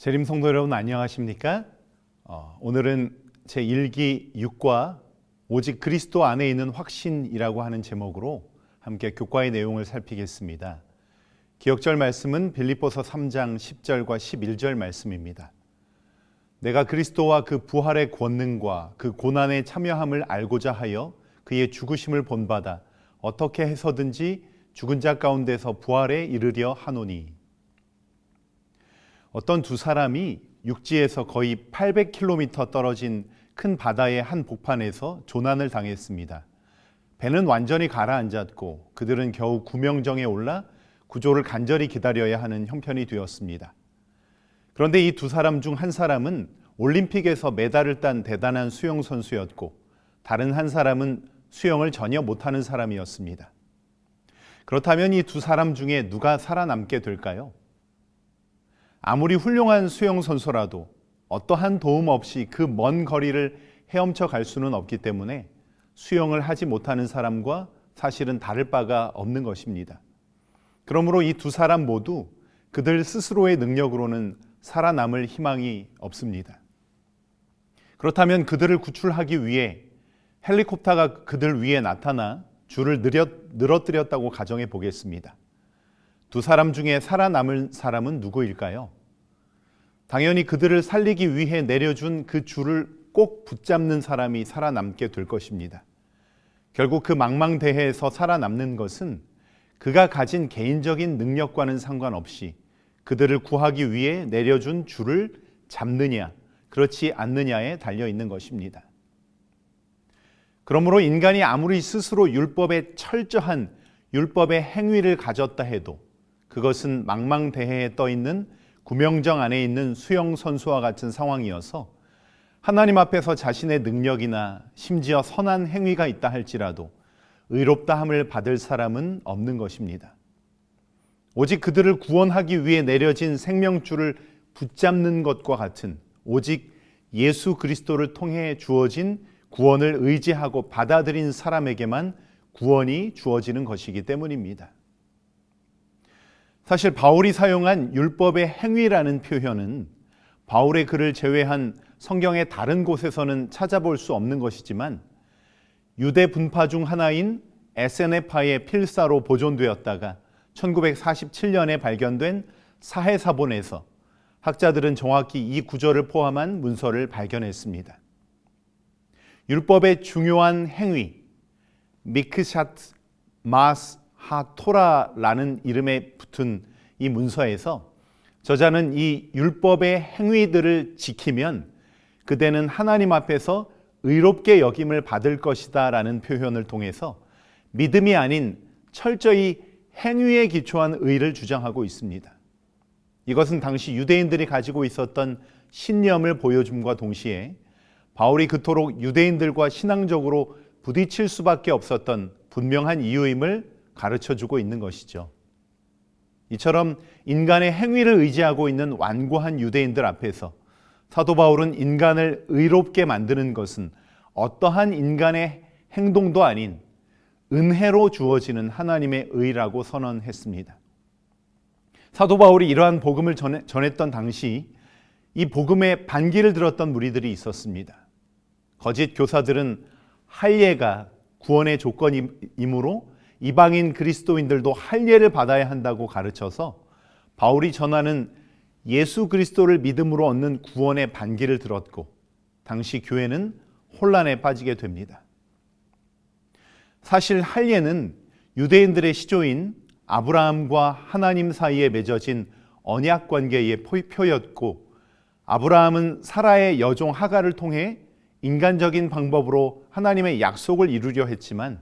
재림 성도 여러분 안녕하십니까? 오늘은 제1기 6과 오직 그리스도 안에 있는 확신이라고 하는 제목으로 함께 교과의 내용을 살피겠습니다. 기억절 말씀은 빌립보서 3장 10절과 11절 말씀입니다. 내가 그리스도와 그 부활의 권능과 그 고난에 참여함을 알고자 하여 그의 죽으심을 본받아 어떻게 해서든지 죽은 자 가운데서 부활에 이르려 하노니. 어떤 두 사람이 육지에서 거의 800km 떨어진 큰 바다의 한 복판에서 조난을 당했습니다. 배는 완전히 가라앉았고 그들은 겨우 구명정에 올라 구조를 간절히 기다려야 하는 형편이 되었습니다. 그런데 이 두 사람 중 한 사람은 올림픽에서 메달을 딴 대단한 수영 선수였고 다른 한 사람은 수영을 전혀 못하는 사람이었습니다. 그렇다면 이 두 사람 중에 누가 살아남게 될까요? 아무리 훌륭한 수영 선수라도 어떠한 도움 없이 그 먼 거리를 헤엄쳐 갈 수는 없기 때문에 수영을 하지 못하는 사람과 사실은 다를 바가 없는 것입니다. 그러므로 이 두 사람 모두 그들 스스로의 능력으로는 살아남을 희망이 없습니다. 그렇다면 그들을 구출하기 위해 헬리콥터가 그들 위에 나타나 줄을 늘어뜨렸다고 가정해 보겠습니다. 두 사람 중에 살아남을 사람은 누구일까요? 당연히 그들을 살리기 위해 내려준 그 줄을 꼭 붙잡는 사람이 살아남게 될 것입니다. 결국 그 망망대해에서 살아남는 것은 그가 가진 개인적인 능력과는 상관없이 그들을 구하기 위해 내려준 줄을 잡느냐, 그렇지 않느냐에 달려 있는 것입니다. 그러므로 인간이 아무리 스스로 율법에 철저한 율법의 행위를 가졌다 해도 그것은 망망대해에 떠 있는 구명정 안에 있는 수영 선수와 같은 상황이어서 하나님 앞에서 자신의 능력이나 심지어 선한 행위가 있다 할지라도 의롭다함을 받을 사람은 없는 것입니다. 오직 그들을 구원하기 위해 내려진 생명줄을 붙잡는 것과 같은 오직 예수 그리스도를 통해 주어진 구원을 의지하고 받아들인 사람에게만 구원이 주어지는 것이기 때문입니다. 사실 바울이 사용한 율법의 행위라는 표현은 바울의 글을 제외한 성경의 다른 곳에서는 찾아볼 수 없는 것이지만 유대 분파 중 하나인 에세네파의 필사로 보존되었다가 1947년에 발견된 사해사본에서 학자들은 정확히 이 구절을 포함한 문서를 발견했습니다. 율법의 중요한 행위, 미크샷 마스 하토라라는 이름에 붙은 이 문서에서 저자는 이 율법의 행위들을 지키면 그대는 하나님 앞에서 의롭게 여김을 받을 것이다 라는 표현을 통해서 믿음이 아닌 철저히 행위에 기초한 의를 주장하고 있습니다. 이것은 당시 유대인들이 가지고 있었던 신념을 보여줌과 동시에 바울이 그토록 유대인들과 신앙적으로 부딪힐 수밖에 없었던 분명한 이유임을 가르쳐주고 있는 것이죠. 이처럼 인간의 행위를 의지하고 있는 완고한 유대인들 앞에서 사도 바울은 인간을 의롭게 만드는 것은 어떠한 인간의 행동도 아닌 은혜로 주어지는 하나님의 의라고 선언했습니다. 사도 바울이 이러한 복음을 전했던 당시 이 복음에 반기를 들었던 무리들이 있었습니다. 거짓 교사들은 할례가 구원의 조건이므로 이방인 그리스도인들도 할례를 받아야 한다고 가르쳐서 바울이 전하는 예수 그리스도를 믿음으로 얻는 구원의 반기를 들었고 당시 교회는 혼란에 빠지게 됩니다. 사실 할례는 유대인들의 시조인 아브라함과 하나님 사이에 맺어진 언약 관계의 표였고 아브라함은 사라의 여종 하갈을 통해 인간적인 방법으로 하나님의 약속을 이루려 했지만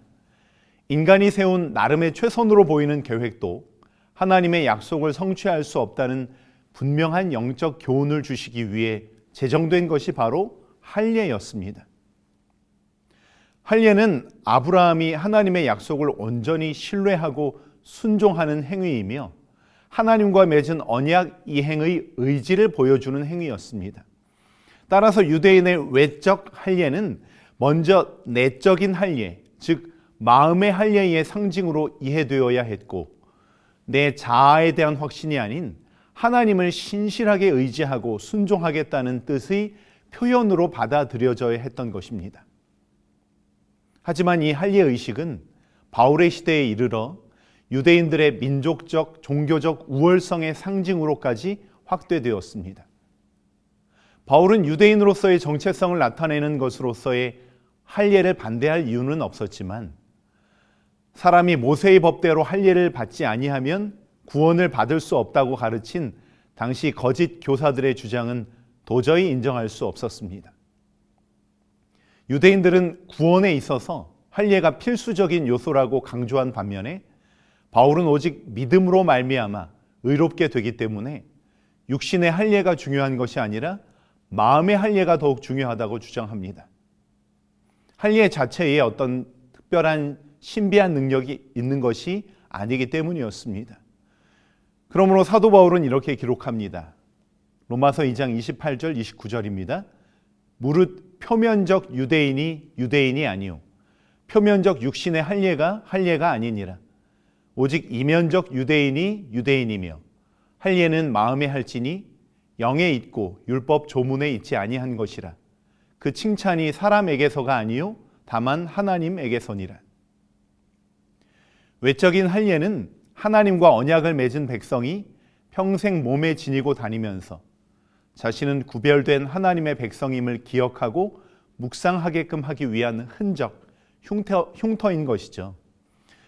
인간이 세운 나름의 최선으로 보이는 계획도 하나님의 약속을 성취할 수 없다는 분명한 영적 교훈을 주시기 위해 제정된 것이 바로 할례였습니다. 할례는 아브라함이 하나님의 약속을 온전히 신뢰하고 순종하는 행위이며 하나님과 맺은 언약 이행의 의지를 보여주는 행위였습니다. 따라서 유대인의 외적 할례는 먼저 내적인 할례, 즉 마음의 할례의 상징으로 이해되어야 했고 내 자아에 대한 확신이 아닌 하나님을 신실하게 의지하고 순종하겠다는 뜻의 표현으로 받아들여져야 했던 것입니다. 하지만 이 할례 의식은 바울의 시대에 이르러 유대인들의 민족적, 종교적 우월성의 상징으로까지 확대되었습니다. 바울은 유대인으로서의 정체성을 나타내는 것으로서의 할례를 반대할 이유는 없었지만 사람이 모세의 법대로 할례를 받지 아니하면 구원을 받을 수 없다고 가르친 당시 거짓 교사들의 주장은 도저히 인정할 수 없었습니다. 유대인들은 구원에 있어서 할례가 필수적인 요소라고 강조한 반면에 바울은 오직 믿음으로 말미암아 의롭게 되기 때문에 육신의 할례가 중요한 것이 아니라 마음의 할례가 더욱 중요하다고 주장합니다. 할례 자체에 어떤 특별한 신비한 능력이 있는 것이 아니기 때문이었습니다. 그러므로 사도 바울은 이렇게 기록합니다. 로마서 2장 28절 29절입니다. 무릇 표면적 유대인이 유대인이 아니요 표면적 육신의 할례가 아니니라. 오직 이면적 유대인이 유대인이며 할례는 마음에 할지니 영에 있고 율법 조문에 있지 아니한 것이라. 그 칭찬이 사람에게서가 아니요 다만 하나님에게서니라. 외적인 할례는 하나님과 언약을 맺은 백성이 평생 몸에 지니고 다니면서 자신은 구별된 하나님의 백성임을 기억하고 묵상하게끔 하기 위한 흔적, 흉터인 것이죠.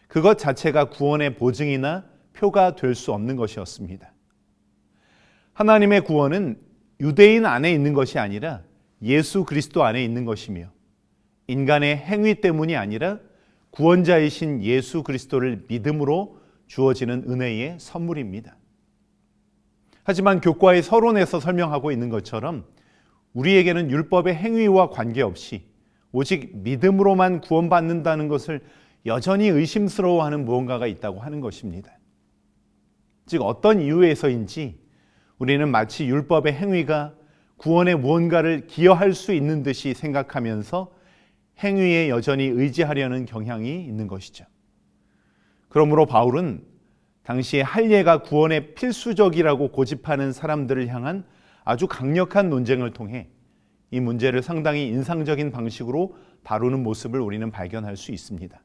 그것 자체가 구원의 보증이나 표가 될 수 없는 것이었습니다. 하나님의 구원은 유대인 안에 있는 것이 아니라 예수 그리스도 안에 있는 것이며 인간의 행위 때문이 아니라 구원자이신 예수 그리스도를 믿음으로 주어지는 은혜의 선물입니다. 하지만 교과의 서론에서 설명하고 있는 것처럼 우리에게는 율법의 행위와 관계없이 오직 믿음으로만 구원받는다는 것을 여전히 의심스러워하는 무언가가 있다고 하는 것입니다. 즉 어떤 이유에서인지 우리는 마치 율법의 행위가 구원에 무언가를 기여할 수 있는 듯이 생각하면서 행위에 여전히 의지하려는 경향이 있는 것이죠. 그러므로 바울은 당시에 할례가 구원의 필수적이라고 고집하는 사람들을 향한 아주 강력한 논쟁을 통해 이 문제를 상당히 인상적인 방식으로 다루는 모습을 우리는 발견할 수 있습니다.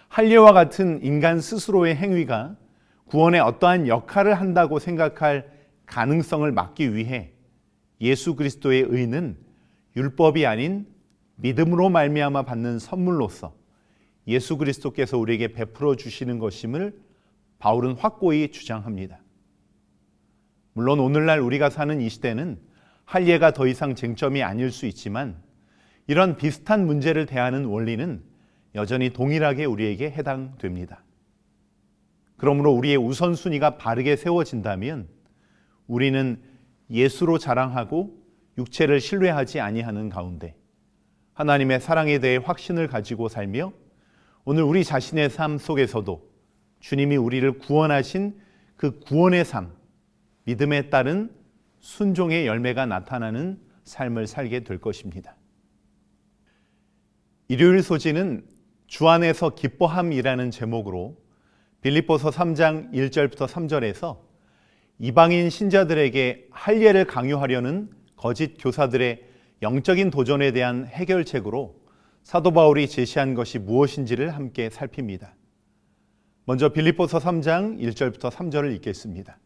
할례와 같은 인간 스스로의 행위가 구원에 어떠한 역할을 한다고 생각할 가능성을 막기 위해 예수 그리스도의 의는 율법이 아닌 믿음으로 말미암아 받는 선물로서 예수 그리스도께서 우리에게 베풀어 주시는 것임을 바울은 확고히 주장합니다. 물론 오늘날 우리가 사는 이 시대는 할례가 더 이상 쟁점이 아닐 수 있지만 이런 비슷한 문제를 대하는 원리는 여전히 동일하게 우리에게 해당됩니다. 그러므로 우리의 우선순위가 바르게 세워진다면 우리는 예수로 자랑하고 육체를 신뢰하지 아니하는 가운데 하나님의 사랑에 대해 확신을 가지고 살며 오늘 우리 자신의 삶 속에서도 주님이 우리를 구원하신 그 구원의 삶, 믿음에 따른 순종의 열매가 나타나는 삶을 살게 될 것입니다. 일요일 소지는 주 안에서 기뻐함이라는 제목으로 빌립보서 3장 1절부터 3절에서 이방인 신자들에게 할례를 강요하려는 거짓 교사들의 영적인 도전에 대한 해결책으로 사도 바울이 제시한 것이 무엇인지를 함께 살핍니다. 먼저 빌립보서 3장 1절부터 3절을 읽겠습니다.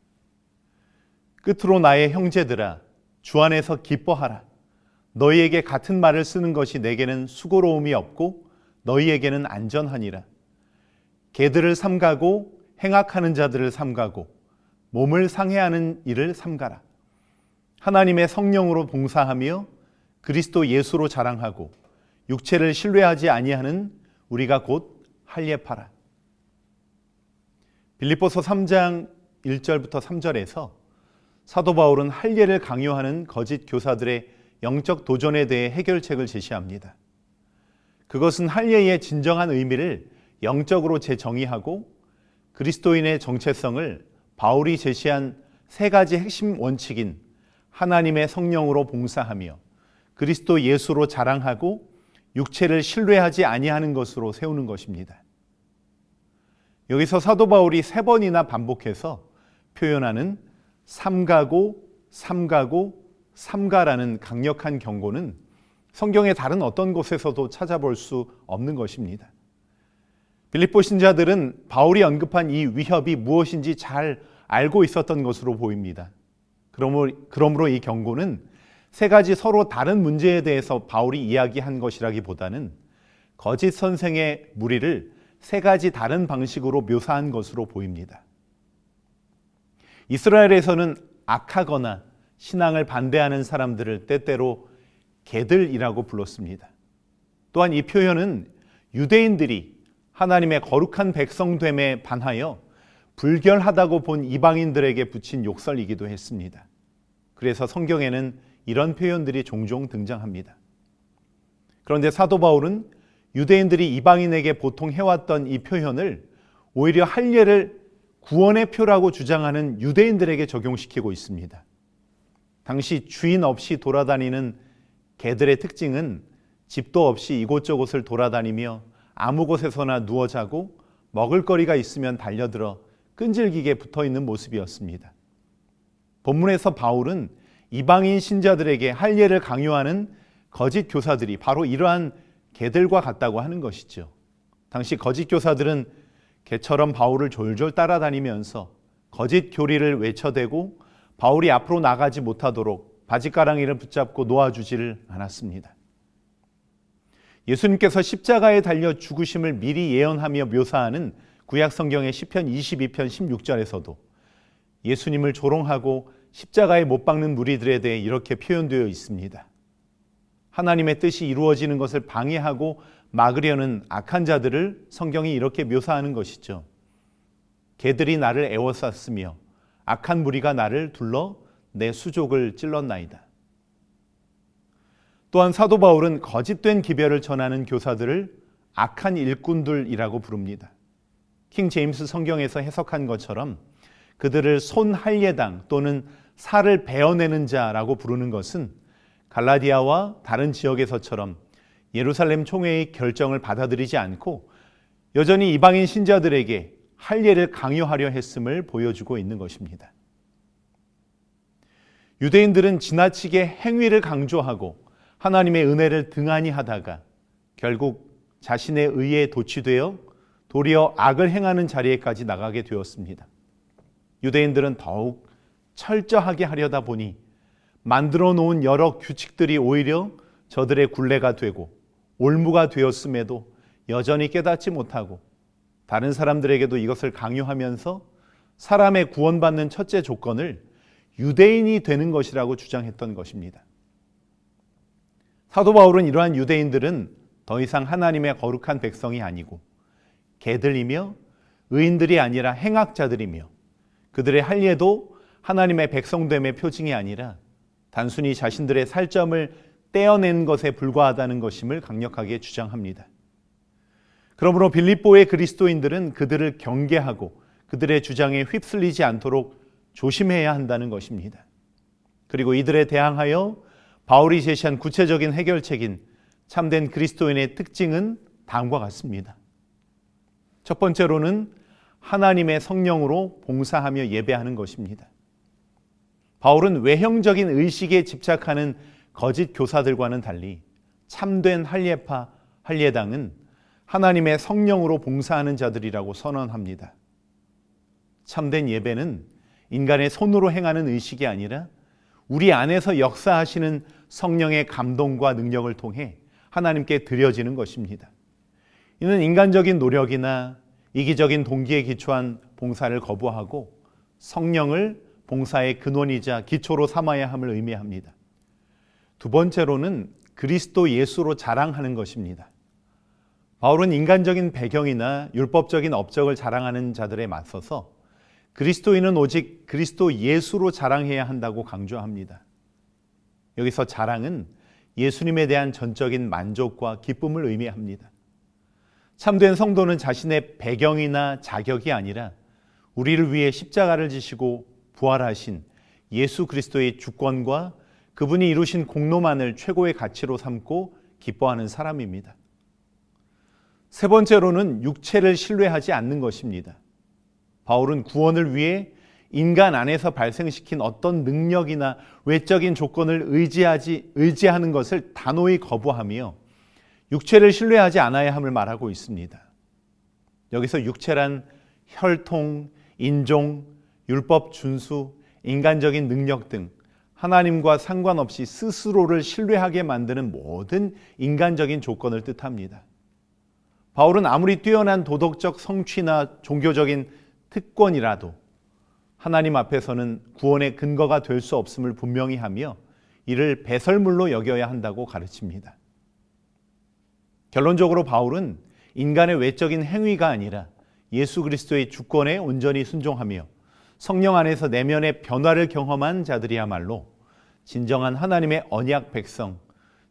끝으로 나의 형제들아 주 안에서 기뻐하라. 너희에게 같은 말을 쓰는 것이 내게는 수고로움이 없고 너희에게는 안전하니라. 개들을 삼가고 행악하는 자들을 삼가고 몸을 상해하는 일을 삼가라. 하나님의 성령으로 봉사하며 그리스도 예수로 자랑하고 육체를 신뢰하지 아니하는 우리가 곧 할례파라. 빌립보서 3장 1절부터 3절에서 사도 바울은 할례를 강요하는 거짓 교사들의 영적 도전에 대해 해결책을 제시합니다. 그것은 할례의 진정한 의미를 영적으로 재정의하고 그리스도인의 정체성을 바울이 제시한 세 가지 핵심 원칙인 하나님의 성령으로 봉사하며 그리스도 예수로 자랑하고 육체를 신뢰하지 아니하는 것으로 세우는 것입니다. 여기서 사도 바울이 3번이나 반복해서 표현하는 삼가고 삼가고 삼가라는 강력한 경고는 성경의 다른 어떤 곳에서도 찾아볼 수 없는 것입니다. 빌립보 신자들은 바울이 언급한 이 위협이 무엇인지 잘 알고 있었던 것으로 보입니다. 그러므로 이 경고는 세 가지 서로 다른 문제에 대해서 바울이 이야기한 것이라기보다는 거짓 선생의 무리를 세 가지 다른 방식으로 묘사한 것으로 보입니다. 이스라엘에서는 악하거나 신앙을 반대하는 사람들을 때때로 개들이라고 불렀습니다. 또한 이 표현은 유대인들이 하나님의 거룩한 백성됨에 반하여 불결하다고 본 이방인들에게 붙인 욕설이기도 했습니다. 그래서 성경에는 이런 표현들이 종종 등장합니다. 그런데 사도 바울은 유대인들이 이방인에게 보통 해왔던 이 표현을 오히려 할례를 구원의 표라고 주장하는 유대인들에게 적용시키고 있습니다. 당시 주인 없이 돌아다니는 개들의 특징은 집도 없이 이곳저곳을 돌아다니며 아무 곳에서나 누워 자고 먹을 거리가 있으면 달려들어 끈질기게 붙어있는 모습이었습니다. 본문에서 바울은 이방인 신자들에게 할례를 강요하는 거짓 교사들이 바로 이러한 개들과 같다고 하는 것이죠. 당시 거짓 교사들은 개처럼 바울을 졸졸 따라다니면서 거짓 교리를 외쳐대고 바울이 앞으로 나가지 못하도록 바짓가랑이를 붙잡고 놓아주지를 않았습니다. 예수님께서 십자가에 달려 죽으심을 미리 예언하며 묘사하는 구약 성경의 시편 22편 16절에서도 예수님을 조롱하고 십자가에 못 박는 무리들에 대해 이렇게 표현되어 있습니다. 하나님의 뜻이 이루어지는 것을 방해하고 막으려는 악한 자들을 성경이 이렇게 묘사하는 것이죠. 개들이 나를 애워쌌으며 악한 무리가 나를 둘러 내 수족을 찔렀나이다. 또한 사도 바울은 거짓된 기별을 전하는 교사들을 악한 일꾼들이라고 부릅니다. 킹 제임스 성경에서 해석한 것처럼 그들을 손할례당 또는 살을 베어내는 자라고 부르는 것은 갈라디아와 다른 지역에서처럼 예루살렘 총회의 결정을 받아들이지 않고 여전히 이방인 신자들에게 할례를 강요하려 했음을 보여주고 있는 것입니다. 유대인들은 지나치게 행위를 강조하고 하나님의 은혜를 등한히 하다가 결국 자신의 의에 도취되어 도리어 악을 행하는 자리에까지 나가게 되었습니다. 유대인들은 더욱 철저하게 하려다 보니 만들어 놓은 여러 규칙들이 오히려 저들의 굴레가 되고 올무가 되었음에도 여전히 깨닫지 못하고 다른 사람들에게도 이것을 강요하면서 사람의 구원받는 첫째 조건을 유대인이 되는 것이라고 주장했던 것입니다. 사도 바울은 이러한 유대인들은 더 이상 하나님의 거룩한 백성이 아니고 개들이며 의인들이 아니라 행악자들이며 그들의 할례도 하나님의 백성됨의 표징이 아니라 단순히 자신들의 살점을 떼어낸 것에 불과하다는 것임을 강력하게 주장합니다. 그러므로 빌립보의 그리스도인들은 그들을 경계하고 그들의 주장에 휩쓸리지 않도록 조심해야 한다는 것입니다. 그리고 이들에 대항하여 바울이 제시한 구체적인 해결책인 참된 그리스도인의 특징은 다음과 같습니다. 첫 번째로는 하나님의 성령으로 봉사하며 예배하는 것입니다. 바울은 외형적인 의식에 집착하는 거짓 교사들과는 달리 참된 할례파, 할례당은 하나님의 성령으로 봉사하는 자들이라고 선언합니다. 참된 예배는 인간의 손으로 행하는 의식이 아니라 우리 안에서 역사하시는 성령의 감동과 능력을 통해 하나님께 드려지는 것입니다. 이는 인간적인 노력이나 이기적인 동기에 기초한 봉사를 거부하고 성령을 봉사의 근원이자 기초로 삼아야 함을 의미합니다. 두 번째로는 그리스도 예수로 자랑하는 것입니다. 바울은 인간적인 배경이나 율법적인 업적을 자랑하는 자들에 맞서서 그리스도인은 오직 그리스도 예수로 자랑해야 한다고 강조합니다. 여기서 자랑은 예수님에 대한 전적인 만족과 기쁨을 의미합니다. 참된 성도는 자신의 배경이나 자격이 아니라 우리를 위해 십자가를 지시고 부활하신 예수 그리스도의 주권과 그분이 이루신 공로만을 최고의 가치로 삼고 기뻐하는 사람입니다. 세 번째로는 육체를 신뢰하지 않는 것입니다. 바울은 구원을 위해 인간 안에서 발생시킨 어떤 능력이나 외적인 조건을 의지하는 것을 단호히 거부하며 육체를 신뢰하지 않아야 함을 말하고 있습니다. 여기서 육체란 혈통, 인종, 율법 준수, 인간적인 능력 등 하나님과 상관없이 스스로를 신뢰하게 만드는 모든 인간적인 조건을 뜻합니다. 바울은 아무리 뛰어난 도덕적 성취나 종교적인 특권이라도 하나님 앞에서는 구원의 근거가 될 수 없음을 분명히 하며 이를 배설물로 여겨야 한다고 가르칩니다. 결론적으로 바울은 인간의 외적인 행위가 아니라 예수 그리스도의 주권에 온전히 순종하며 성령 안에서 내면의 변화를 경험한 자들이야말로 진정한 하나님의 언약 백성,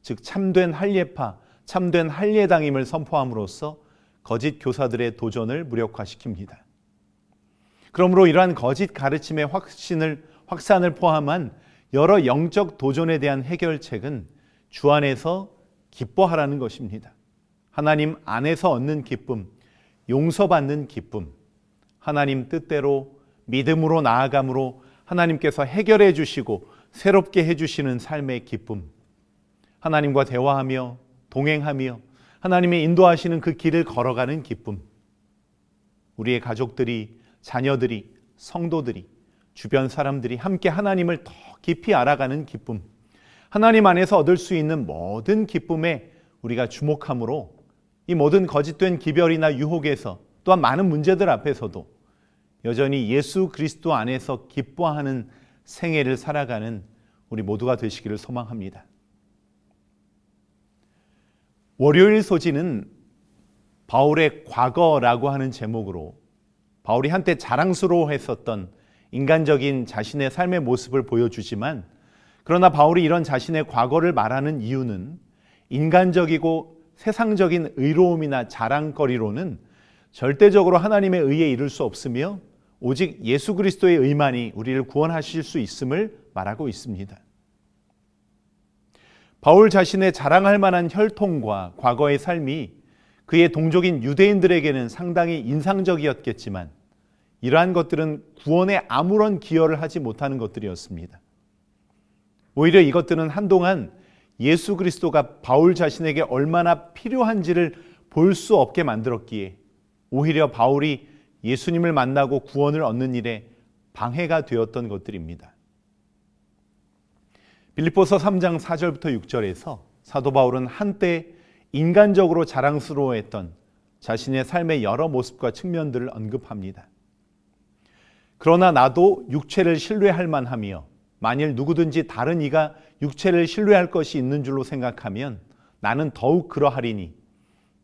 즉 참된 할례파, 참된 할례당임을 선포함으로써 거짓 교사들의 도전을 무력화시킵니다. 그러므로 이러한 거짓 가르침의 확산을 포함한 여러 영적 도전에 대한 해결책은 주 안에서 기뻐하라는 것입니다. 하나님 안에서 얻는 기쁨, 용서받는 기쁨, 하나님 뜻대로 믿음으로 나아감으로 하나님께서 해결해 주시고 새롭게 해주시는 삶의 기쁨, 하나님과 대화하며 동행하며 하나님의 인도하시는 그 길을 걸어가는 기쁨, 우리의 가족들이, 자녀들이, 성도들이, 주변 사람들이 함께 하나님을 더 깊이 알아가는 기쁨, 하나님 안에서 얻을 수 있는 모든 기쁨에 우리가 주목함으로 이 모든 거짓된 기별이나 유혹에서 또한 많은 문제들 앞에서도 여전히 예수 그리스도 안에서 기뻐하는 생애를 살아가는 우리 모두가 되시기를 소망합니다. 월요일 소지는 바울의 과거라고 하는 제목으로 바울이 한때 자랑스러워했었던 인간적인 자신의 삶의 모습을 보여주지만, 그러나 바울이 이런 자신의 과거를 말하는 이유는 인간적이고 세상적인 의로움이나 자랑거리로는 절대적으로 하나님의 의에 이를 수 없으며 오직 예수 그리스도의 의만이 우리를 구원하실 수 있음을 말하고 있습니다. 바울 자신의 자랑할 만한 혈통과 과거의 삶이 그의 동족인 유대인들에게는 상당히 인상적이었겠지만 이러한 것들은 구원에 아무런 기여를 하지 못하는 것들이었습니다. 오히려 이것들은 한동안 예수 그리스도가 바울 자신에게 얼마나 필요한지를 볼 수 없게 만들었기에 오히려 바울이 예수님을 만나고 구원을 얻는 일에 방해가 되었던 것들입니다. 빌립보서 3장 4절부터 6절에서 사도 바울은 한때 인간적으로 자랑스러워했던 자신의 삶의 여러 모습과 측면들을 언급합니다. 그러나 나도 육체를 신뢰할 만하며 만일 누구든지 다른 이가 육체를 신뢰할 것이 있는 줄로 생각하면 나는 더욱 그러하리니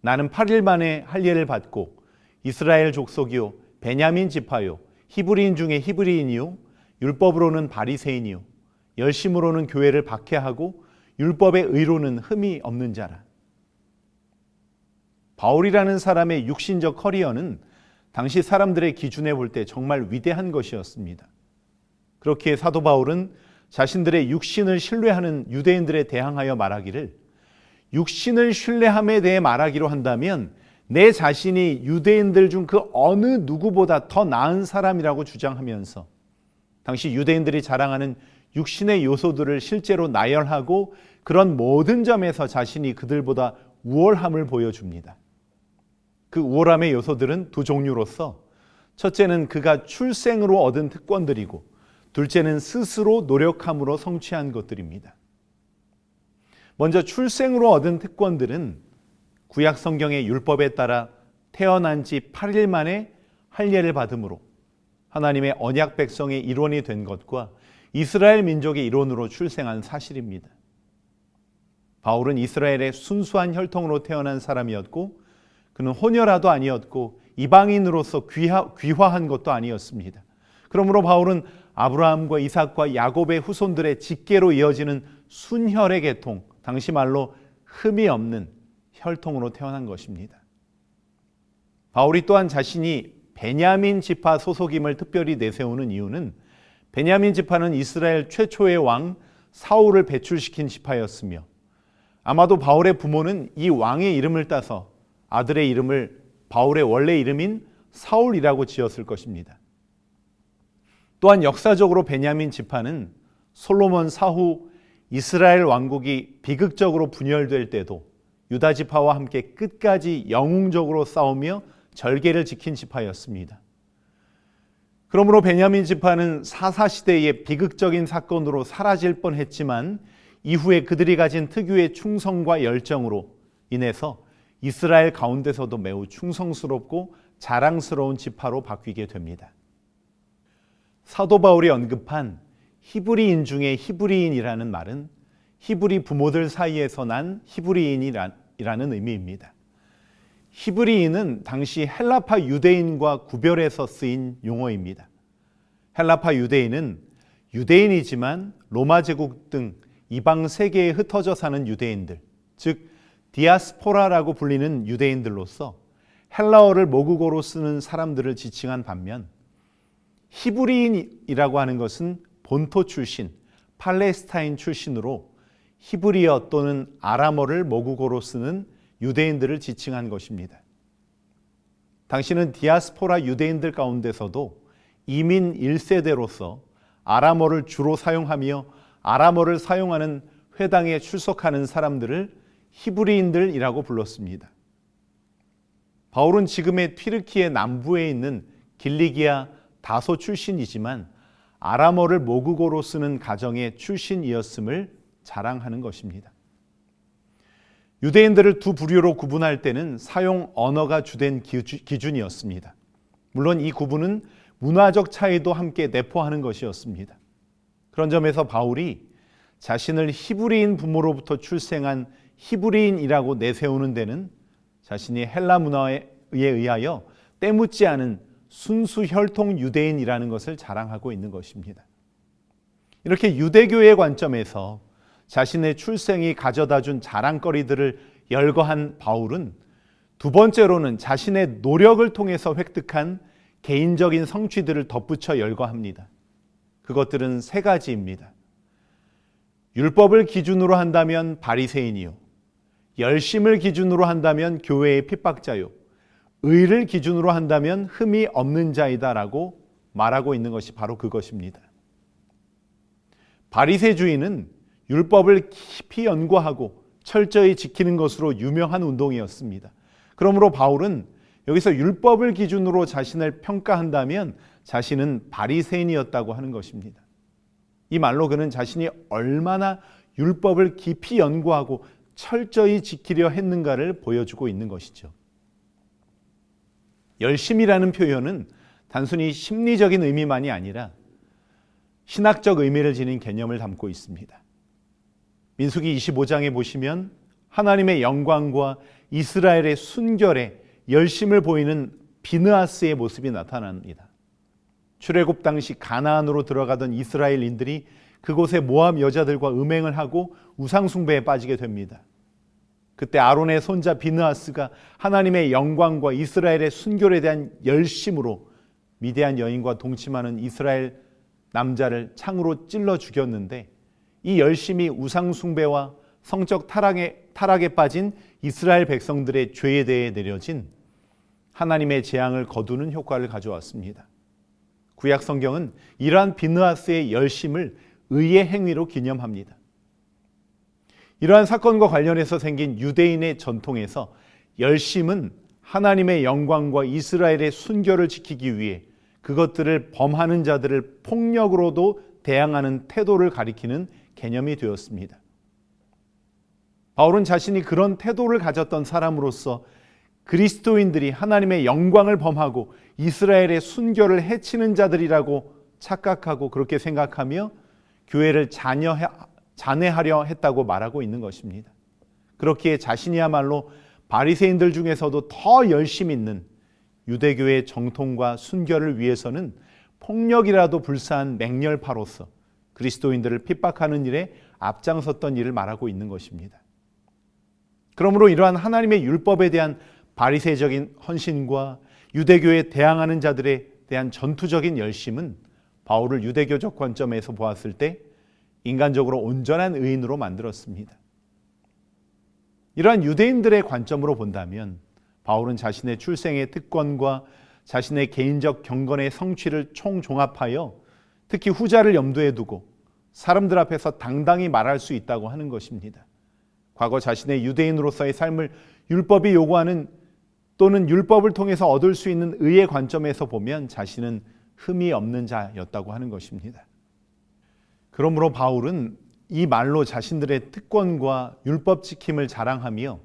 나는 8일 만에 할례를 받고 이스라엘 족속이요 베냐민 지파요 히브리인 중에 히브리인이요 율법으로는 바리새인이요 열심으로는 교회를 박해하고 율법의 의로는 흠이 없는 자라. 바울이라는 사람의 육신적 커리어는 당시 사람들의 기준에 볼 때 정말 위대한 것이었습니다. 그렇기에 사도 바울은 자신들의 육신을 신뢰하는 유대인들에 대항하여 말하기를, 육신을 신뢰함에 대해 말하기로 한다면 내 자신이 유대인들 중 그 어느 누구보다 더 나은 사람이라고 주장하면서 당시 유대인들이 자랑하는 육신의 요소들을 실제로 나열하고 그런 모든 점에서 자신이 그들보다 우월함을 보여줍니다. 그 우월함의 요소들은 두 종류로서, 첫째는 그가 출생으로 얻은 특권들이고 둘째는 스스로 노력함으로 성취한 것들입니다. 먼저 출생으로 얻은 특권들은 구약 성경의 율법에 따라 태어난 지 8일 만에 할례를 받음으로 하나님의 언약 백성의 일원이 된 것과 이스라엘 민족의 일원으로 출생한 사실입니다. 바울은 이스라엘의 순수한 혈통으로 태어난 사람이었고 그는 혼혈아도 아니었고 이방인으로서 귀화한 것도 아니었습니다. 그러므로 바울은 아브라함과 이삭과 야곱의 후손들의 직계로 이어지는 순혈의 계통, 당시 말로 흠이 없는 혈통으로 태어난 것입니다. 바울이 또한 자신이 베냐민 지파 소속임을 특별히 내세우는 이유는 베냐민 지파는 이스라엘 최초의 왕 사울을 배출시킨 지파였으며 아마도 바울의 부모는 이 왕의 이름을 따서 아들의 이름을 바울의 원래 이름인 사울이라고 지었을 것입니다. 또한 역사적으로 베냐민 지파는 솔로몬 사후 이스라엘 왕국이 비극적으로 분열될 때도 유다 지파와 함께 끝까지 영웅적으로 싸우며 절개를 지킨 지파였습니다. 그러므로 베냐민 지파는 사사시대의 비극적인 사건으로 사라질 뻔했지만 이후에 그들이 가진 특유의 충성과 열정으로 인해서 이스라엘 가운데서도 매우 충성스럽고 자랑스러운 지파로 바뀌게 됩니다. 사도 바울이 언급한 히브리인 중에 히브리인이라는 말은 히브리 부모들 사이에서 난 히브리인이라는 의미입니다. 히브리인은 당시 헬라파 유대인과 구별해서 쓰인 용어입니다. 헬라파 유대인은 유대인이지만 로마 제국 등 이방 세계에 흩어져 사는 유대인들, 즉 디아스포라라고 불리는 유대인들로서 헬라어를 모국어로 쓰는 사람들을 지칭한 반면 히브리인이라고 하는 것은 본토 출신, 팔레스타인 출신으로 히브리어 또는 아람어를 모국어로 쓰는 유대인들을 지칭한 것입니다. 당시는 디아스포라 유대인들 가운데서도 이민 1세대로서 아람어를 주로 사용하며 아람어를 사용하는 회당에 출석하는 사람들을 히브리인들이라고 불렀습니다. 바울은 지금의 튀르키예 남부에 있는 길리기아 다소 출신이지만 아람어를 모국어로 쓰는 가정의 출신이었음을 자랑하는 것입니다. 유대인들을 두 부류로 구분할 때는 사용 언어가 주된 기준이었습니다. 물론 이 구분은 문화적 차이도 함께 내포하는 것이었습니다. 그런 점에서 바울이 자신을 히브리인 부모로부터 출생한 히브리인이라고 내세우는 데는 자신이 헬라 문화에 의하여 때묻지 않은 순수 혈통 유대인이라는 것을 자랑하고 있는 것입니다. 이렇게 유대교의 관점에서 자신의 출생이 가져다준 자랑거리들을 열거한 바울은 두 번째로는 자신의 노력을 통해서 획득한 개인적인 성취들을 덧붙여 열거합니다. 그것들은 세 가지입니다. 율법을 기준으로 한다면 바리새인이요, 열심을 기준으로 한다면 교회의 핍박자요, 의를 기준으로 한다면 흠이 없는 자이다라고 말하고 있는 것이 바로 그것입니다. 바리새주의는 율법을 깊이 연구하고 철저히 지키는 것으로 유명한 운동이었습니다. 그러므로 바울은 여기서 율법을 기준으로 자신을 평가한다면 자신은 바리새인이었다고 하는 것입니다. 이 말로 그는 자신이 얼마나 율법을 깊이 연구하고 철저히 지키려 했는가를 보여주고 있는 것이죠. 열심이라는 표현은 단순히 심리적인 의미만이 아니라 신학적 의미를 지닌 개념을 담고 있습니다. 민수기 25장에 보시면 하나님의 영광과 이스라엘의 순결에 열심을 보이는 비느하스의 모습이 나타납니다. 출애굽 당시 가나안으로 들어가던 이스라엘인들이 그곳의 모압 여자들과 음행을 하고 우상 숭배에 빠지게 됩니다. 그때 아론의 손자 비느하스가 하나님의 영광과 이스라엘의 순결에 대한 열심으로 미디안 여인과 동침하는 이스라엘 남자를 창으로 찔러 죽였는데 이 열심이 우상 숭배와 성적 타락에 빠진 이스라엘 백성들의 죄에 대해 내려진 하나님의 재앙을 거두는 효과를 가져왔습니다. 구약 성경은 이러한 비느하스의 열심을 의의 행위로 기념합니다. 이러한 사건과 관련해서 생긴 유대인의 전통에서 열심은 하나님의 영광과 이스라엘의 순결을 지키기 위해 그것들을 범하는 자들을 폭력으로도 대항하는 태도를 가리키는 개념이 되었습니다. 바울은 자신이 그런 태도를 가졌던 사람으로서 그리스도인들이 하나님의 영광을 범하고 이스라엘의 순결을 해치는 자들이라고 착각하고 그렇게 생각하며 교회를 잔해하려 했다고 말하고 있는 것입니다. 그렇기에 자신이야말로 바리새인들 중에서도 더 열심 있는 유대교의 정통과 순결을 위해서는 폭력이라도 불사한 맹렬파로서 그리스도인들을 핍박하는 일에 앞장섰던 일을 말하고 있는 것입니다. 그러므로 이러한 하나님의 율법에 대한 바리새적인 헌신과 유대교에 대항하는 자들에 대한 전투적인 열심은 바울을 유대교적 관점에서 보았을 때 인간적으로 온전한 의인으로 만들었습니다. 이러한 유대인들의 관점으로 본다면 바울은 자신의 출생의 특권과 자신의 개인적 경건의 성취를 총종합하여 특히 후자를 염두에 두고 사람들 앞에서 당당히 말할 수 있다고 하는 것입니다. 과거 자신의 유대인으로서의 삶을 율법이 요구하는 또는 율법을 통해서 얻을 수 있는 의의 관점에서 보면 자신은 흠이 없는 자였다고 하는 것입니다. 그러므로 바울은 이 말로 자신들의 특권과 율법 지킴을 자랑하며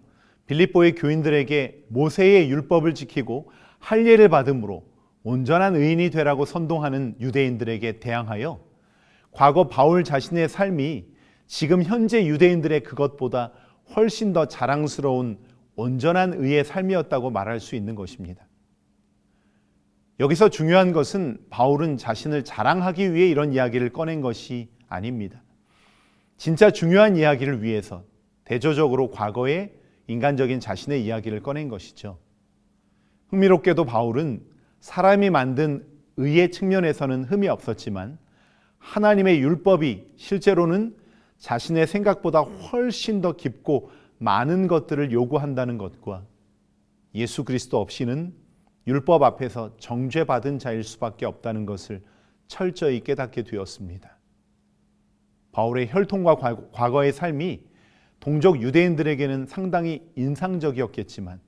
빌립보의 교인들에게 모세의 율법을 지키고 할례를 받음으로 온전한 의인이 되라고 선동하는 유대인들에게 대항하여 과거 바울 자신의 삶이 지금 현재 유대인들의 그것보다 훨씬 더 자랑스러운 온전한 의의 삶이었다고 말할 수 있는 것입니다. 여기서 중요한 것은 바울은 자신을 자랑하기 위해 이런 이야기를 꺼낸 것이 아닙니다. 진짜 중요한 이야기를 위해서 대조적으로 과거의 인간적인 자신의 이야기를 꺼낸 것이죠. 흥미롭게도 바울은 사람이 만든 의의 측면에서는 흠이 없었지만 하나님의 율법이 실제로는 자신의 생각보다 훨씬 더 깊고 많은 것들을 요구한다는 것과 예수 그리스도 없이는 율법 앞에서 정죄받은 자일 수밖에 없다는 것을 철저히 깨닫게 되었습니다. 바울의 혈통과 과거의 삶이 동족 유대인들에게는 상당히 인상적이었겠지만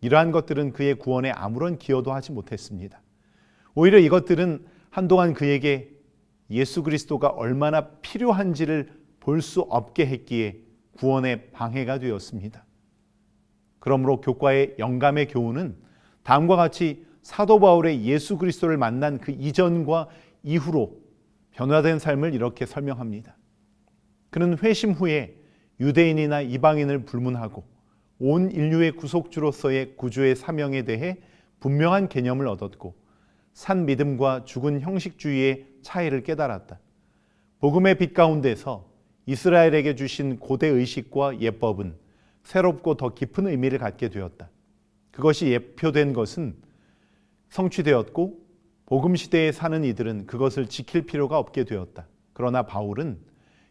이러한 것들은 그의 구원에 아무런 기여도 하지 못했습니다. 오히려 이것들은 한동안 그에게 예수 그리스도가 얼마나 필요한지를 볼 수 없게 했기에 구원에 방해가 되었습니다. 그러므로 교과의 영감의 교훈은 다음과 같이 사도 바울의 예수 그리스도를 만난 그 이전과 이후로 변화된 삶을 이렇게 설명합니다. 그는 회심 후에 유대인이나 이방인을 불문하고 온 인류의 구속주로서의 구주의 사명에 대해 분명한 개념을 얻었고 산 믿음과 죽은 형식주의의 차이를 깨달았다. 복음의 빛 가운데서 이스라엘에게 주신 고대 의식과 예법은 새롭고 더 깊은 의미를 갖게 되었다. 그것이 예표된 것은 성취되었고 복음 시대에 사는 이들은 그것을 지킬 필요가 없게 되었다. 그러나 바울은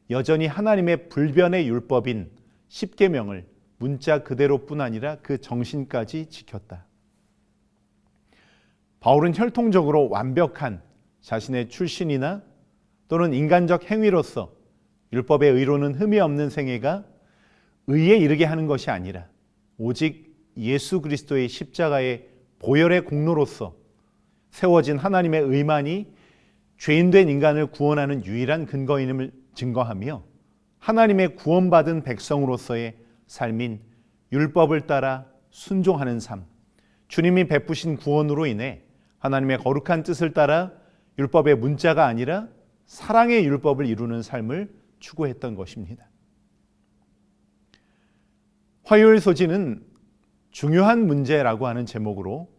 여전히 하나님의 불변의 율법인 십계명을 문자 그대로뿐 아니라 그 정신까지 지켰다. 바울은 혈통적으로 완벽한 자신의 출신이나 또는 인간적 행위로서 율법의 의로는 흠이 없는 생애가 의에 이르게 하는 것이 아니라 오직 예수 그리스도의 십자가의 보혈의 공로로서 세워진 하나님의 의만이 죄인된 인간을 구원하는 유일한 근거임을 증거하며 하나님의 구원받은 백성으로서의 삶인 율법을 따라 순종하는 삶, 주님이 베푸신 구원으로 인해 하나님의 거룩한 뜻을 따라 율법의 문자가 아니라 사랑의 율법을 이루는 삶을 추구했던 것입니다. 화요일 소지는 중요한 문제라고 하는 제목으로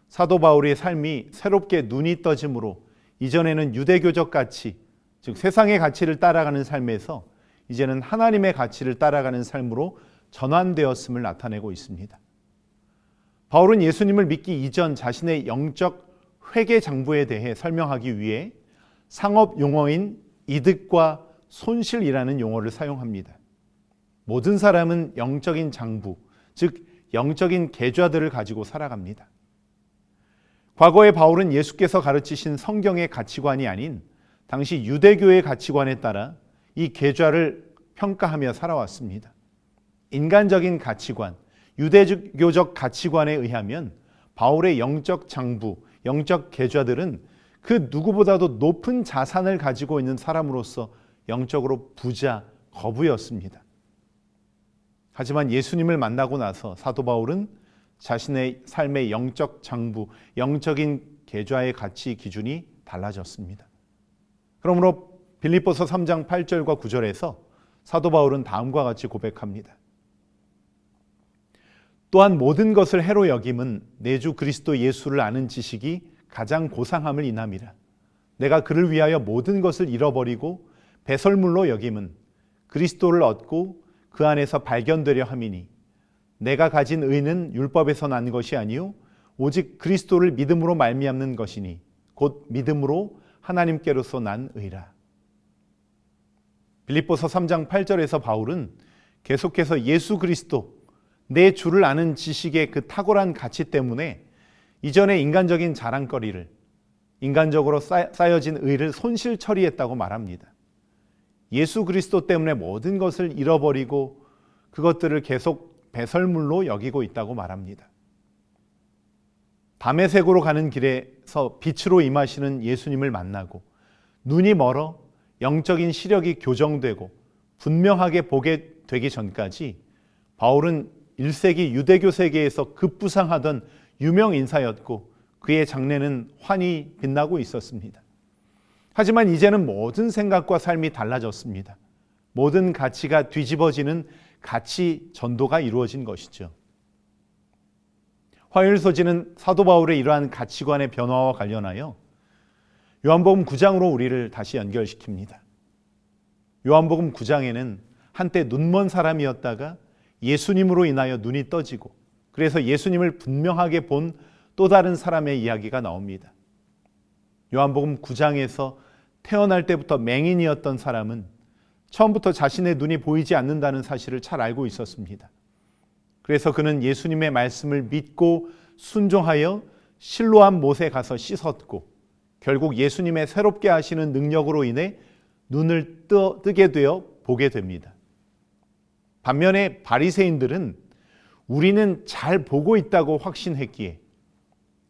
사도 바울의 삶이 새롭게 눈이 떠짐으로 이전에는 유대교적 가치, 즉 세상의 가치를 따라가는 삶에서 이제는 하나님의 가치를 따라가는 삶으로 전환되었음을 나타내고 있습니다. 바울은 예수님을 믿기 이전 자신의 영적 회개 장부에 대해 설명하기 위해 상업 용어인 이득과 손실이라는 용어를 사용합니다. 모든 사람은 영적인 장부, 즉 영적인 계좌들을 가지고 살아갑니다. 과거에 바울은 예수께서 가르치신 성경의 가치관이 아닌 당시 유대교의 가치관에 따라 이 계좌를 평가하며 살아왔습니다. 인간적인 가치관, 유대교적 가치관에 의하면 바울의 영적 장부, 영적 계좌들은 그 누구보다도 높은 자산을 가지고 있는 사람으로서 영적으로 부자, 거부였습니다. 하지만 예수님을 만나고 나서 사도 바울은 자신의 삶의 영적 장부, 영적인 계좌의 가치 기준이 달라졌습니다. 그러므로 빌립보서 3장 8절과 9절에서 사도 바울은 다음과 같이 고백합니다. 또한 모든 것을 해로 여김은 내 주 그리스도 예수를 아는 지식이 가장 고상함을 인함이라. 내가 그를 위하여 모든 것을 잃어버리고 배설물로 여김은 그리스도를 얻고 그 안에서 발견되려 함이니 내가 가진 의는 율법에서 난 것이 아니요 오직 그리스도를 믿음으로 말미암는 것이니 곧 믿음으로 하나님께로서 난 의라. 빌립보서 3장 8절에서 바울은 계속해서 예수 그리스도, 내 주를 아는 지식의 그 탁월한 가치 때문에 이전의 인간적인 자랑거리를 인간적으로 쌓여진 의를 손실 처리했다고 말합니다. 예수 그리스도 때문에 모든 것을 잃어버리고 그것들을 계속 배설물로 여기고 있다고 말합니다. 다메섹으로 가는 길에서 빛으로 임하시는 예수님을 만나고 눈이 멀어 영적인 시력이 교정되고 분명하게 보게 되기 전까지 바울은 1세기 유대교 세계에서 급부상하던 유명 인사였고 그의 장래는 환히 빛나고 있었습니다. 하지만 이제는 모든 생각과 삶이 달라졌습니다. 모든 가치가 뒤집어지는 가치 전도가 이루어진 것이죠. 화요일 소지는 사도 바울의 이러한 가치관의 변화와 관련하여 요한복음 9장으로 우리를 다시 연결시킵니다. 요한복음 9장에는 한때 눈먼 사람이었다가 예수님으로 인하여 눈이 떠지고 그래서 예수님을 분명하게 본 또 다른 사람의 이야기가 나옵니다. 요한복음 9장에서 태어날 때부터 맹인이었던 사람은 처음부터 자신의 눈이 보이지 않는다는 사실을 잘 알고 있었습니다. 그래서 그는 예수님의 말씀을 믿고 순종하여 실로암 못에 가서 씻었고 결국 예수님의 새롭게 하시는 능력으로 인해 눈을 뜨게 되어 보게 됩니다. 반면에 바리새인들은 우리는 잘 보고 있다고 확신했기에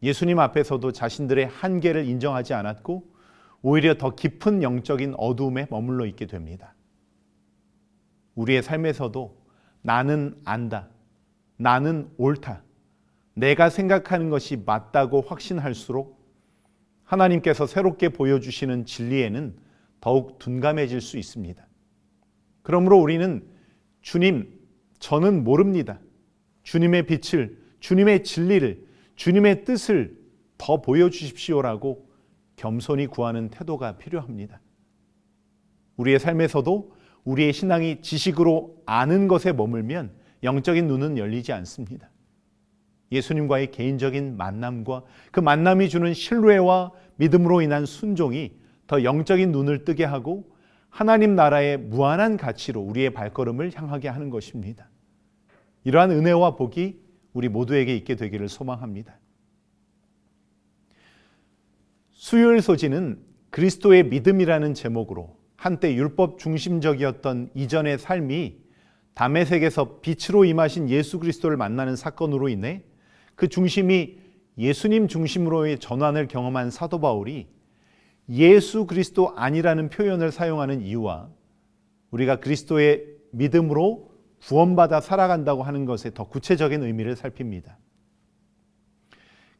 예수님 앞에서도 자신들의 한계를 인정하지 않았고 오히려 더 깊은 영적인 어두움에 머물러 있게 됩니다. 우리의 삶에서도 나는 안다, 나는 옳다, 내가 생각하는 것이 맞다고 확신할수록 하나님께서 새롭게 보여주시는 진리에는 더욱 둔감해질 수 있습니다. 그러므로 우리는 주님, 저는 모릅니다. 주님의 빛을, 주님의 진리를, 주님의 뜻을 더 보여주십시오라고 겸손히 구하는 태도가 필요합니다. 우리의 삶에서도 우리의 신앙이 지식으로 아는 것에 머물면 영적인 눈은 열리지 않습니다. 예수님과의 개인적인 만남과 그 만남이 주는 신뢰와 믿음으로 인한 순종이 더 영적인 눈을 뜨게 하고 하나님 나라의 무한한 가치로 우리의 발걸음을 향하게 하는 것입니다. 이러한 은혜와 복이 우리 모두에게 있게 되기를 소망합니다. 수요일 소지는 그리스도의 믿음이라는 제목으로 한때 율법 중심적이었던 이전의 삶이 다메섹에서 빛으로 임하신 예수 그리스도를 만나는 사건으로 인해 그 중심이 예수님 중심으로의 전환을 경험한 사도 바울이 예수 그리스도 아니라는 표현을 사용하는 이유와 우리가 그리스도의 믿음으로 구원받아 살아간다고 하는 것의 더 구체적인 의미를 살핍니다.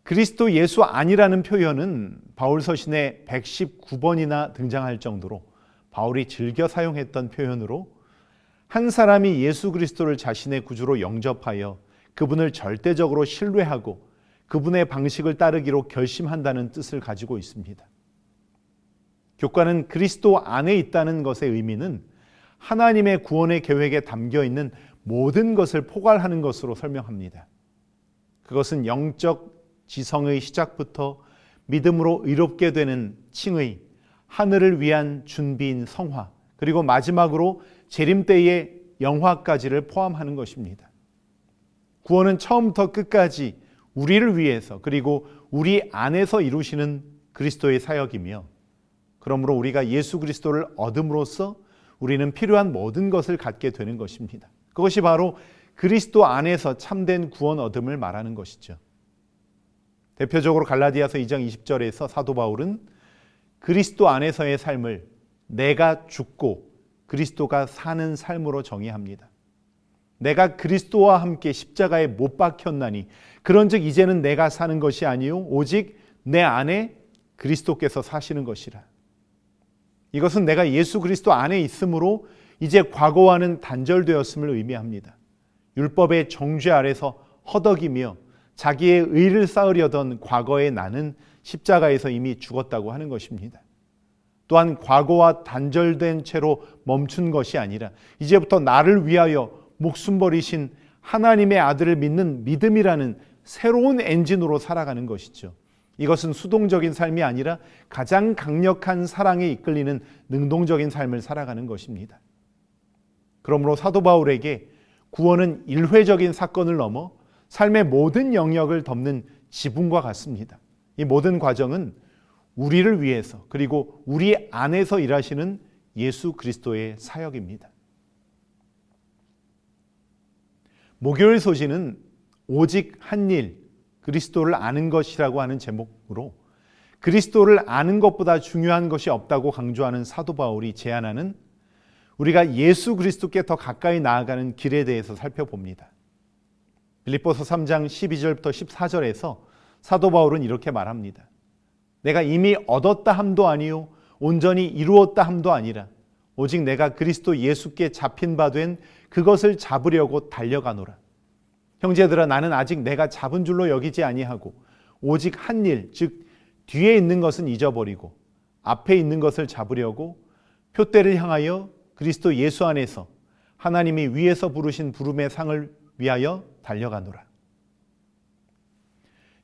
그리스도 예수 아니라는 표현은 바울 서신에 119번이나 등장할 정도로 바울이 즐겨 사용했던 표현으로 한 사람이 예수 그리스도를 자신의 구주로 영접하여 그분을 절대적으로 신뢰하고 그분의 방식을 따르기로 결심한다는 뜻을 가지고 있습니다. 교과는 그리스도 안에 있다는 것의 의미는 하나님의 구원의 계획에 담겨 있는 모든 것을 포괄하는 것으로 설명합니다. 그것은 영적 지성의 시작부터 믿음으로 의롭게 되는 칭의, 하늘을 위한 준비인 성화, 그리고 마지막으로 재림 때의 영화까지를 포함하는 것입니다. 구원은 처음부터 끝까지 우리를 위해서 그리고 우리 안에서 이루시는 그리스도의 사역이며 그러므로 우리가 예수 그리스도를 얻음으로써 우리는 필요한 모든 것을 갖게 되는 것입니다. 그것이 바로 그리스도 안에서 참된 구원 얻음을 말하는 것이죠. 대표적으로 갈라디아서 2장 20절에서 사도 바울은 그리스도 안에서의 삶을 내가 죽고 그리스도가 사는 삶으로 정의합니다. 내가 그리스도와 함께 십자가에 못 박혔나니 그런즉 이제는 내가 사는 것이 아니요 오직 내 안에 그리스도께서 사시는 것이라. 이것은 내가 예수 그리스도 안에 있으므로 이제 과거와는 단절되었음을 의미합니다. 율법의 정죄 아래서 허덕이며 자기의 의를 쌓으려던 과거의 나는 십자가에서 이미 죽었다고 하는 것입니다. 또한 과거와 단절된 채로 멈춘 것이 아니라 이제부터 나를 위하여 목숨 버리신 하나님의 아들을 믿는 믿음이라는 새로운 엔진으로 살아가는 것이죠. 이것은 수동적인 삶이 아니라 가장 강력한 사랑에 이끌리는 능동적인 삶을 살아가는 것입니다. 그러므로 사도 바울에게 구원은 일회적인 사건을 넘어 삶의 모든 영역을 덮는 지붕과 같습니다. 이 모든 과정은 우리를 위해서 그리고 우리 안에서 일하시는 예수 그리스도의 사역입니다. 목요일 소식은 오직 한 일, 그리스도를 아는 것이라고 하는 제목으로 그리스도를 아는 것보다 중요한 것이 없다고 강조하는 사도 바울이 제안하는 우리가 예수 그리스도께 더 가까이 나아가는 길에 대해서 살펴봅니다. 빌립보서 3장 12절부터 14절에서 사도 바울은 이렇게 말합니다. 내가 이미 얻었다 함도 아니요 온전히 이루었다 함도 아니라 오직 내가 그리스도 예수께 잡힌 바 된 그것을 잡으려고 달려가노라. 형제들아, 나는 아직 내가 잡은 줄로 여기지 아니하고 오직 한 일, 즉 뒤에 있는 것은 잊어버리고 앞에 있는 것을 잡으려고 표대를 향하여 그리스도 예수 안에서 하나님이 위에서 부르신 부름의 상을 위하여 달려가노라.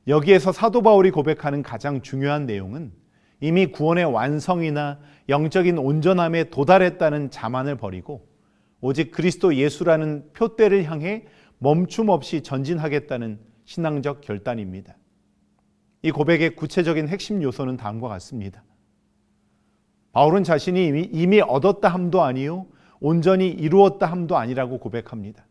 여기에서 사도 바울이 고백하는 가장 중요한 내용은 이미 구원의 완성이나 영적인 온전함에 도달했다는 자만을 버리고 오직 그리스도 예수라는 표대를 향해 멈춤 없이 전진하겠다는 신앙적 결단입니다. 이 고백의 구체적인 핵심 요소는 다음과 같습니다. 바울은 자신이 이미 얻었다 함도 아니요 온전히 이루었다 함도 아니라고 고백합니다.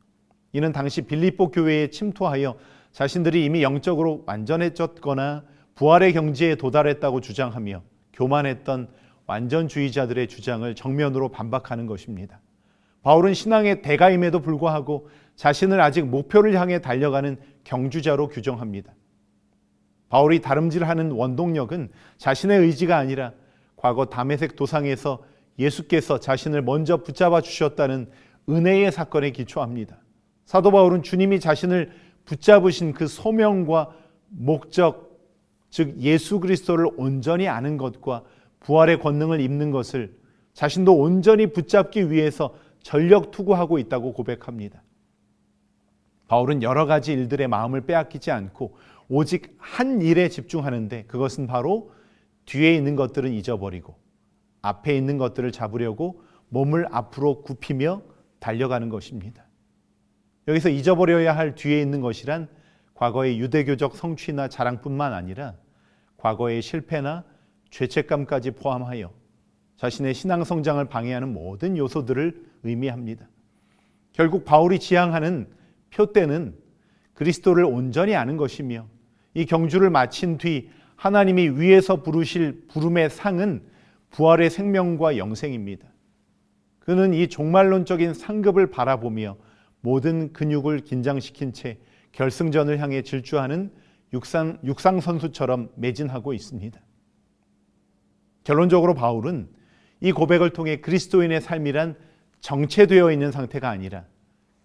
이는 당시 빌립보 교회에 침투하여 자신들이 이미 영적으로 완전해졌거나 부활의 경지에 도달했다고 주장하며 교만했던 완전주의자들의 주장을 정면으로 반박하는 것입니다. 바울은 신앙의 대가임에도 불구하고 자신을 아직 목표를 향해 달려가는 경주자로 규정합니다. 바울이 다름질하는 원동력은 자신의 의지가 아니라 과거 다메섹 도상에서 예수께서 자신을 먼저 붙잡아 주셨다는 은혜의 사건에 기초합니다. 사도 바울은 주님이 자신을 붙잡으신 그 소명과 목적, 즉 예수 그리스도를 온전히 아는 것과 부활의 권능을 입는 것을 자신도 온전히 붙잡기 위해서 전력 투구하고 있다고 고백합니다. 바울은 여러 가지 일들의 마음을 빼앗기지 않고 오직 한 일에 집중하는데 그것은 바로 뒤에 있는 것들은 잊어버리고 앞에 있는 것들을 잡으려고 몸을 앞으로 굽히며 달려가는 것입니다. 여기서 잊어버려야 할 뒤에 있는 것이란 과거의 유대교적 성취나 자랑뿐만 아니라 과거의 실패나 죄책감까지 포함하여 자신의 신앙 성장을 방해하는 모든 요소들을 의미합니다. 결국 바울이 지향하는 표대는 그리스도를 온전히 아는 것이며 이 경주를 마친 뒤 하나님이 위에서 부르실 부름의 상은 부활의 생명과 영생입니다. 그는 이 종말론적인 상급을 바라보며 모든 근육을 긴장시킨 채 결승전을 향해 질주하는 육상 선수처럼 매진하고 있습니다. 결론적으로 바울은 이 고백을 통해 그리스도인의 삶이란 정체되어 있는 상태가 아니라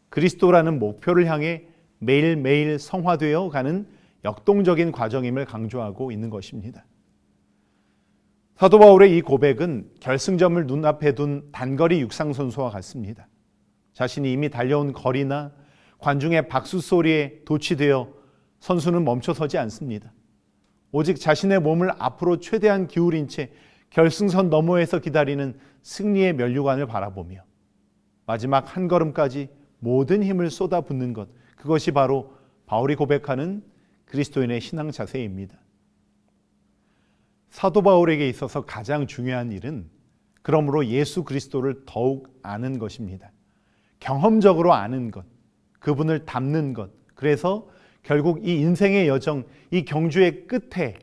그리스도라는 목표를 향해 매일매일 성화되어 가는 역동적인 과정임을 강조하고 있는 것입니다. 사도 바울의 이 고백은 결승점을 눈앞에 둔 단거리 육상선수와 같습니다. 자신이 이미 달려온 거리나 관중의 박수 소리에 도취되어 선수는 멈춰서지 않습니다. 오직 자신의 몸을 앞으로 최대한 기울인 채 결승선 너머에서 기다리는 승리의 면류관을 바라보며 마지막 한 걸음까지 모든 힘을 쏟아붓는 것, 그것이 바로 바울이 고백하는 그리스도인의 신앙 자세입니다. 사도 바울에게 있어서 가장 중요한 일은 그러므로 예수 그리스도를 더욱 아는 것입니다. 경험적으로 아는 것, 그분을 닮는 것, 그래서 결국 이 인생의 여정, 이 경주의 끝에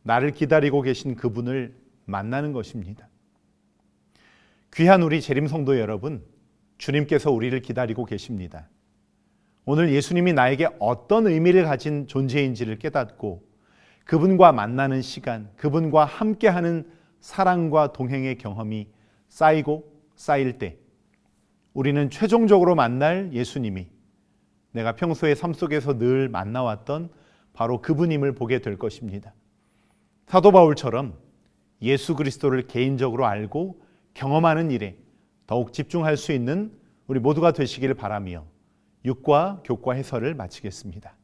나를 기다리고 계신 그분을 만나는 것입니다. 귀한 우리 재림성도 여러분, 주님께서 우리를 기다리고 계십니다. 오늘 예수님이 나에게 어떤 의미를 가진 존재인지를 깨닫고 그분과 만나는 시간, 그분과 함께하는 사랑과 동행의 경험이 쌓이고 쌓일 때 우리는 최종적으로 만날 예수님이 내가 평소에 삶 속에서 늘 만나왔던 바로 그분임을 보게 될 것입니다. 사도 바울처럼 예수 그리스도를 개인적으로 알고 경험하는 일에 더욱 집중할 수 있는 우리 모두가 되시기를 바라며 육과 교과 해설을 마치겠습니다.